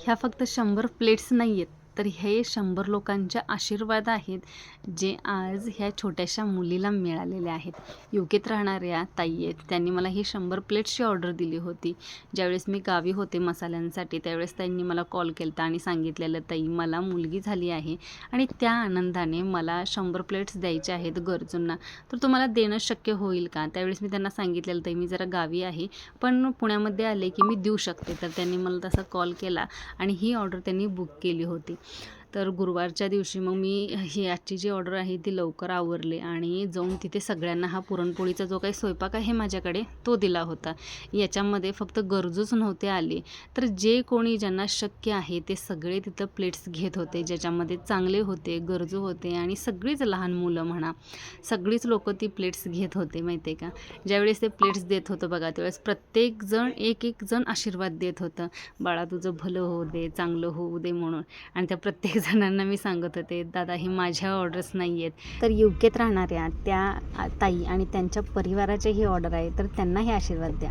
ह्या फक्त 100 प्लेट्स नाही आहेत, तर हे 100 लोकांचे आशीर्वाद आहेत, जे आज ह्या छोट्याशा मुलीला मिळालेले आहेत. युकेत राहणाऱ्या ताई आहेत, त्यांनी मला ही 100 प्लेट्सची ऑर्डर दिली होती. ज्यावेळेस मी गावी होते मसाल्यांसाठी, त्यावेळेस त्यांनी मला कॉल केला आणि सांगितलेलं, "ताई, मला मुलगी झाली आहे आणि त्या आनंदाने मला 100 प्लेट्स द्यायच्या आहेत गरजूंना, तर तुम्हाला देणं शक्य होईल का?" त्यावेळेस मी त्यांना सांगितलेलं, "ताई, मी जरा गावी आहे, पण पुण्यामध्ये आले की मी देऊ शकते." तर त्यांनी मला तसा कॉल केला आणि ही ऑर्डर त्यांनी बुक केली होती. तर गुरुवारच्या दिवशी मग मी ही आजची जी ऑर्डर आहे ती लवकर आवरले आणि जाऊन तिथे सगळ्यांना हा पुरणपोळीचा जो काही स्वयंपाक आहे माझ्याकडे तो दिला होता. याच्यामध्ये फक्त गरजूच नव्हते आले, तर जे कोणी ज्यांना शक्य आहे ते सगळे तिथं प्लेट्स घेत होते. ज्याच्यामध्ये चांगले होते, गरजू होते आणि सगळीच लहान मुलं म्हणा, सगळीच लोकं ती प्लेट्स घेत होते माहिती आहे का. ज्यावेळेस ते प्लेट्स देत होतं बघा, त्यावेळेस प्रत्येकजण एक जण आशीर्वाद देत होतं, "बाळा, तुझं भलं होऊ दे, चांगलं होऊ दे" म्हणून. आणि त्या प्रत्येक जणांना मी सांगत होते, "दादा, हे माझ्या ऑर्डर्स नाही आहेत." तर युकेत राहणाऱ्या त्या ताई आणि त्यांच्या परिवाराची ही ऑर्डर आहे, तर त्यांना हे आशीर्वाद द्या.